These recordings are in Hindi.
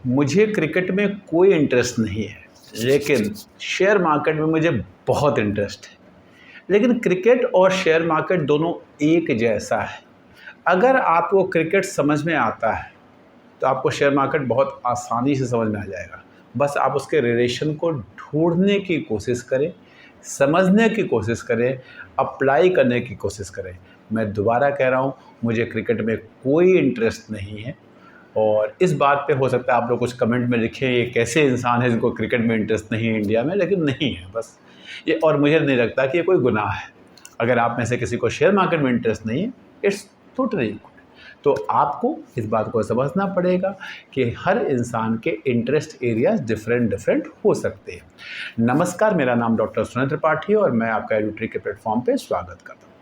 मुझे क्रिकेट में कोई इंटरेस्ट नहीं है, लेकिन शेयर मार्केट में मुझे बहुत इंटरेस्ट है। लेकिन क्रिकेट और शेयर मार्केट दोनों एक जैसा है। अगर आपको क्रिकेट समझ में आता है तो आपको शेयर मार्केट बहुत आसानी से समझ में आ जाएगा। बस आप उसके रिलेशन को ढूंढने की कोशिश करें, समझने की कोशिश करें, अप्लाई करने की कोशिश करें। मैं दोबारा कह रहा हूँ, मुझे क्रिकेट में कोई इंटरेस्ट नहीं है। और इस बात पे हो सकता है आप लोग कुछ कमेंट में लिखें, ये कैसे इंसान है जिनको क्रिकेट में इंटरेस्ट नहीं है इंडिया में, लेकिन नहीं है बस ये। और मुझे नहीं लगता कि ये कोई गुनाह है। अगर आप में से किसी को शेयर मार्केट में इंटरेस्ट नहीं है, इट्स टोटली गुड। तो आपको इस बात को समझना पड़ेगा कि हर इंसान के इंटरेस्ट एरियाज डिफरेंट हो सकते हैं। नमस्कार, मेरा नाम डॉक्टर सुनील त्रिपाठी है और मैं आपका एडुट्री के प्लेटफॉर्म पे स्वागत करता हूँ।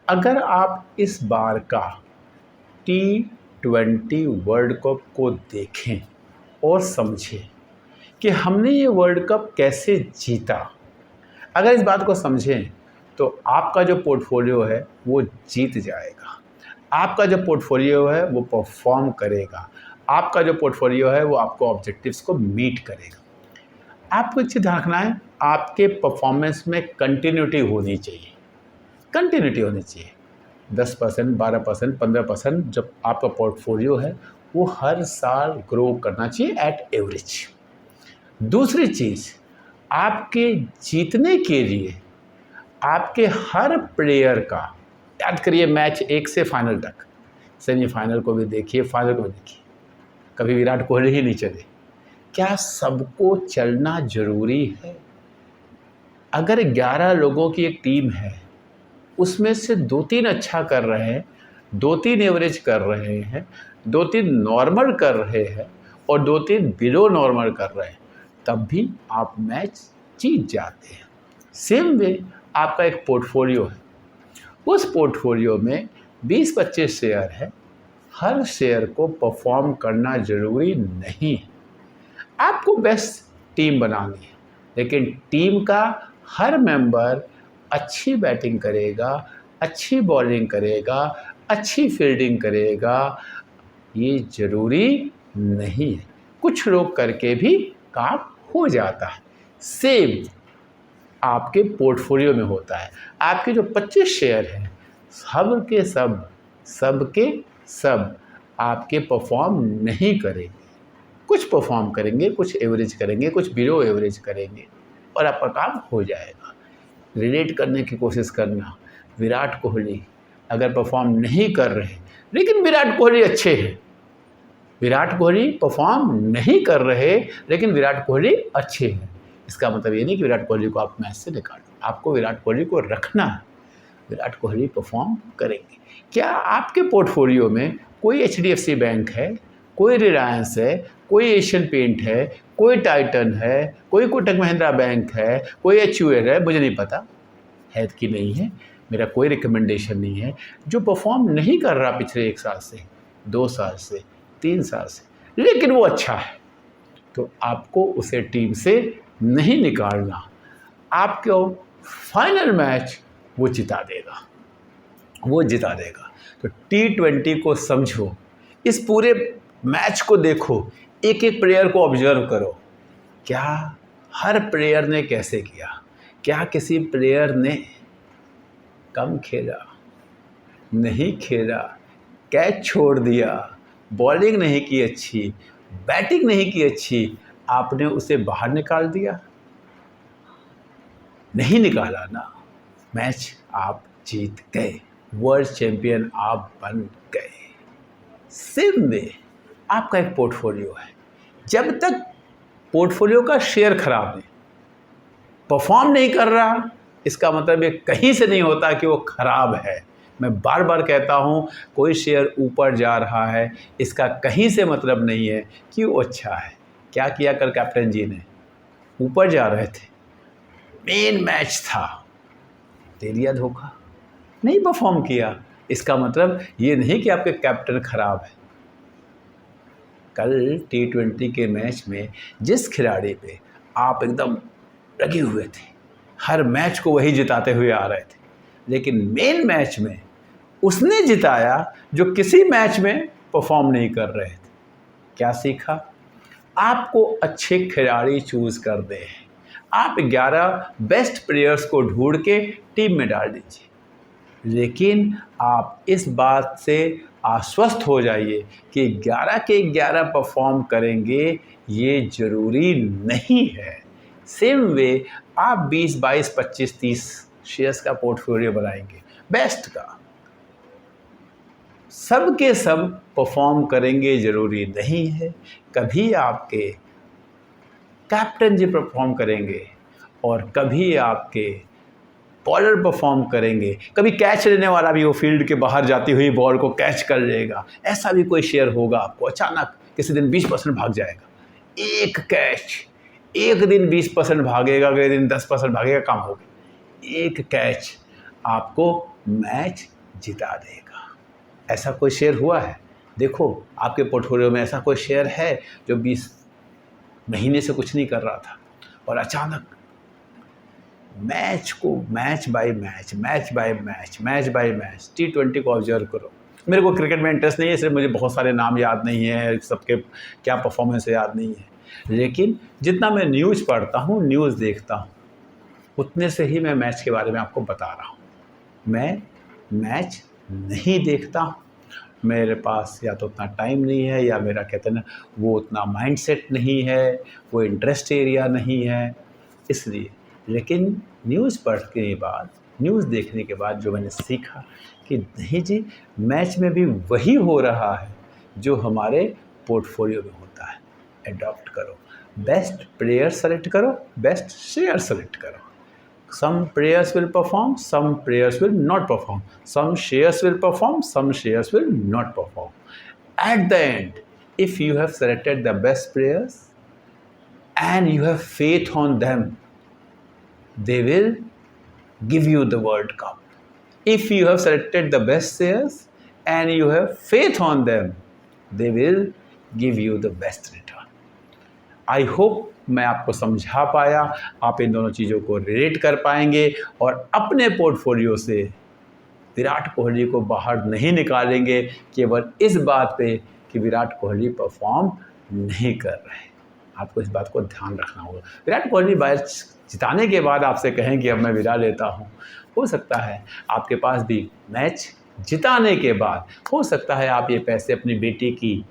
अगर आप इस बार का T20 वर्ल्ड कप को देखें और समझें कि हमने ये वर्ल्ड कप कैसे जीता, अगर इस बात को समझें तो आपका जो पोर्टफोलियो है वो जीत जाएगा। आपका जो पोर्टफोलियो है वो परफॉर्म करेगा। आपका जो पोर्टफोलियो है वो आपको ऑब्जेक्टिव्स को मीट करेगा। आपको एक चीज़ ध्यान रखना है, आपके परफॉर्मेंस में कंटिन्यूटी होनी चाहिए। कंटिन्यूटी होनी चाहिए। 10%, 12%, 15% जब आपका पोर्टफोलियो है वो हर साल ग्रो करना चाहिए एट एवरेज। दूसरी चीज़, आपके जीतने के लिए आपके हर प्लेयर का याद करिए। मैच 1 से फाइनल तक, सेमीफाइनल को भी देखिए, फाइनल को भी देखिए, कभी विराट कोहली ही नहीं चले। क्या सबको चलना जरूरी है? अगर 11 लोगों की एक टीम है, उसमें से 2-3 अच्छा कर रहे हैं, 2-3 एवरेज कर रहे हैं, 2-3 नॉर्मल कर रहे हैं और 2-3 बिलो नॉर्मल कर रहे हैं, तब भी आप मैच जीत जाते हैं। सेम वे आपका एक पोर्टफोलियो है, उस पोर्टफोलियो में 20-25 शेयर है। हर शेयर को परफॉर्म करना ज़रूरी नहीं है। आपको बेस्ट टीम बनानी है, लेकिन टीम का हर मेंबर अच्छी बैटिंग करेगा, अच्छी बॉलिंग करेगा, अच्छी फील्डिंग करेगा, ये ज़रूरी नहीं है। कुछ लोग करके भी काम हो जाता है। सेम आपके पोर्टफोलियो में होता है। आपके जो 25 शेयर हैं, सब के सब आपके परफॉर्म नहीं करेंगे। कुछ परफॉर्म करेंगे, कुछ एवरेज करेंगे, कुछ बिलो एवरेज करेंगे और आपका काम हो जाएगा। रिलेट करने की कोशिश करना, विराट कोहली अगर परफॉर्म नहीं कर रहे, लेकिन विराट कोहली अच्छे हैं। विराट कोहली परफॉर्म नहीं कर रहे, लेकिन विराट कोहली अच्छे हैं, इसका मतलब ये नहीं कि विराट कोहली को आप मैच से निकाल दो। आपको विराट कोहली को रखना है। विराट कोहली परफॉर्म करेंगे। क्या आपके पोर्टफोलियो में कोई HDFC बैंक है, कोई रिलायंस है, कोई एशियन पेंट है, कोई टाइटन है, कोई कोटक महिंद्रा बैंक है, कोई HUL है? मुझे नहीं पता है कि नहीं है, मेरा कोई रिकमेंडेशन नहीं है। जो परफॉर्म नहीं कर रहा पिछले 1 साल से, 2 साल से, 3 साल से, लेकिन वो अच्छा है, तो आपको उसे टीम से नहीं निकालना। आपको फाइनल मैच वो जिता देगा, वो जिता देगा। तो T20 को समझो, इस पूरे मैच को देखो, एक एक प्लेयर को ऑब्जर्व करो। क्या हर प्लेयर ने कैसे किया? क्या किसी प्लेयर ने कम खेला, नहीं खेला, कैच छोड़ दिया, बॉलिंग नहीं की अच्छी, बैटिंग नहीं की अच्छी, आपने उसे बाहर निकाल दिया? नहीं निकाला ना। मैच आप जीत गए, वर्ल्ड चैंपियन आप बन गए। सेम वे आपका एक पोर्टफोलियो है। जब तक पोर्टफोलियो का शेयर खराब है, परफॉर्म नहीं कर रहा, इसका मतलब ये कहीं से नहीं होता कि वो खराब है। मैं बार बार कहता हूँ, कोई शेयर ऊपर जा रहा है, इसका कहीं से मतलब नहीं है कि वो अच्छा है। क्या किया कल कैप्टन जी ने? ऊपर जा रहे थे, मेन मैच था, दे दिया धोखा, नहीं परफॉर्म किया। इसका मतलब ये नहीं कि आपके कैप्टन खराब है। कल T20 के मैच में जिस खिलाड़ी पे आप एकदम लगे हुए थे, हर मैच को वही जिताते हुए आ रहे थे, लेकिन मेन मैच में उसने जिताया जो किसी मैच में परफॉर्म नहीं कर रहे थे। क्या सीखा? आपको अच्छे खिलाड़ी चूज़ कर दें। आप 11 बेस्ट प्लेयर्स को ढूंढ के टीम में डाल दीजिए, लेकिन आप इस बात से आश्वस्त हो जाइए कि 11 के 11 परफॉर्म करेंगे, ये ज़रूरी नहीं है। सेम वे आप 20, 22, 25, 30 शेयर्स का पोर्टफोलियो बनाएंगे बेस्ट का, सब के सब परफॉर्म करेंगे ज़रूरी नहीं है। कभी आपके कैप्टन जी परफॉर्म करेंगे और कभी आपके बॉलर परफॉर्म करेंगे, कभी कैच लेने वाला भी वो फील्ड के बाहर जाती हुई बॉल को कैच कर लेगा। ऐसा भी कोई शेयर होगा आपको, अचानक किसी दिन 20% भाग जाएगा, एक कैच, एक दिन 20% भागेगा, अगले दिन 10% भागेगा, काम हो गया। एक कैच आपको मैच जिता देगा। ऐसा कोई शेयर हुआ है? देखो आपके पोर्टफोलियो में ऐसा कोई शेयर है जो 20 महीने से कुछ नहीं कर रहा था और अचानक मैच को मैच बाय मैच T20 को ऑब्जर्व करो। मेरे को क्रिकेट में इंटरेस्ट नहीं है, इसलिए मुझे बहुत सारे नाम याद नहीं है, सबके क्या परफॉर्मेंस याद नहीं है, लेकिन जितना मैं न्यूज़ पढ़ता हूँ, न्यूज़ देखता हूँ, उतने से ही मैं मैच के बारे में आपको बता रहा हूँ। मैं मैच नहीं देखता हूँ, मेरे पास या तो उतना टाइम नहीं है, या मेरा कहते हैं ना वो उतना माइंडसेट नहीं है, वो इंटरेस्ट एरिया नहीं है, इसलिए। लेकिन न्यूज़ पढ़ने के बाद, न्यूज़ देखने के बाद जो मैंने सीखा कि नहीं जी, मैच में भी वही हो रहा है जो हमारे पोर्टफोलियो में होता है। एडॉप्ट करो, बेस्ट प्लेयर सेलेक्ट करो, बेस्ट शेयर सेलेक्ट करो। Some players will perform, some players will not perform. Some shares will perform, some shares will not perform. At the end, if you have selected the best players and you have faith on them, they will give you the World Cup. If you have selected the best shares and you have faith on them, they will give you the best return. I hope मैं आपको समझा पाया, आप इन दोनों चीज़ों को रिलेट कर पाएंगे और अपने पोर्टफोलियो से विराट कोहली को बाहर नहीं निकालेंगे केवल इस बात पे कि विराट कोहली परफॉर्म नहीं कर रहे। आपको इस बात को ध्यान रखना होगा। विराट कोहली मैच जिताने के बाद आपसे कहें कि अब मैं विदा लेता हूँ, हो सकता है आपके पास भी मैच जिताने के बाद हो सकता है आप ये पैसे अपनी बेटी की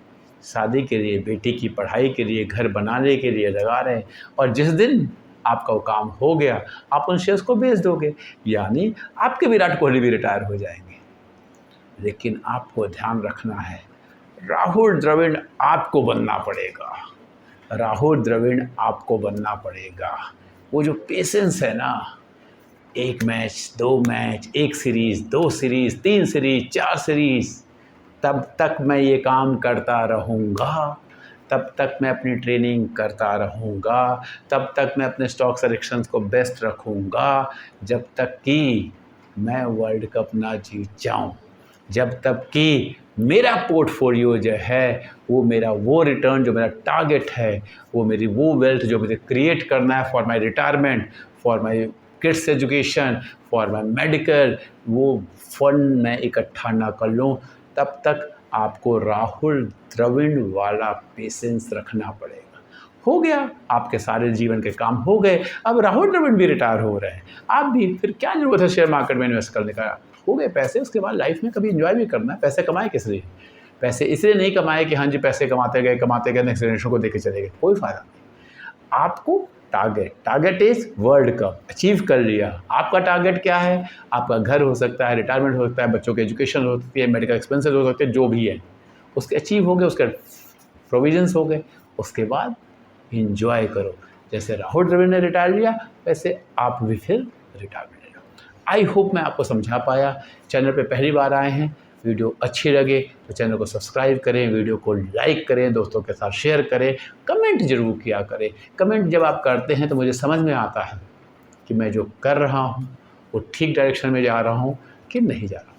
शादी के लिए, बेटी की पढ़ाई के लिए, घर बनाने के लिए लगा रहे हैं, और जिस दिन आपका वो काम हो गया आप उन शेयर्स को बेच दोगे, यानी आपके विराट कोहली भी रिटायर हो जाएंगे। लेकिन आपको ध्यान रखना है, राहुल द्रविड़ आपको बनना पड़ेगा, राहुल द्रविड़ आपको बनना पड़ेगा। वो जो पेशेंस है ना, एक match, 2 match, 1 series, 2 series, 3 series, 4 series, तब तक मैं ये काम करता रहूँगा, तब तक मैं अपनी ट्रेनिंग करता रहूँगा, तब तक मैं अपने स्टॉक सिलेक्शंस को बेस्ट रखूँगा, जब तक कि मैं वर्ल्ड कप ना जीत जाऊँ, जब तक कि मेरा पोर्टफोलियो जो है वो मेरा वो रिटर्न जो मेरा टारगेट है, वो मेरी वो वेल्थ जो मुझे क्रिएट करना है for my retirement, for my kids education, for my medical, वो फंड मैं इकट्ठा ना कर लूँ, तब तक आपको राहुल द्रविड़ वाला पेशेंस रखना पड़ेगा। हो गया, आपके सारे जीवन के काम हो गए, अब राहुल द्रविड़ भी रिटायर हो रहे हैं, आप भी, फिर क्या ज़रूरत है शेयर मार्केट में इन्वेस्ट करने का? हो गए पैसे, उसके बाद लाइफ में कभी एंजॉय भी करना है। पैसे कमाए किस लिए? पैसे इसलिए नहीं कमाए कि हाँ जी पैसे कमाते गए नेक्स्ट जनरेशन को देके चले गए, कोई फ़ायदा नहीं। आपको target is world cup, achieve कर लिया। आपका टारगेट क्या है? आपका घर हो सकता है, रिटायरमेंट हो सकता है, बच्चों की एजुकेशन हो सकती है, मेडिकल एक्सपेंसेस हो सकते हैं, जो भी है उसके अचीव हो गए, उसके प्रोविजंस हो गए, उसके बाद इंजॉय करो। जैसे राहुल द्रविड़ ने रिटायर लिया वैसे आप भी फिर रिटायरमेंट ले लो। आई होप मैं आपको समझा पाया। चैनल पे पहली बार आए हैं, वीडियो अच्छी लगे तो चैनल को सब्सक्राइब करें, वीडियो को लाइक करें, दोस्तों के साथ शेयर करें, कमेंट ज़रूर किया करें। कमेंट जब आप करते हैं तो मुझे समझ में आता है कि मैं जो कर रहा हूँ वो ठीक डायरेक्शन में जा रहा हूँ कि नहीं जा रहा हूँ।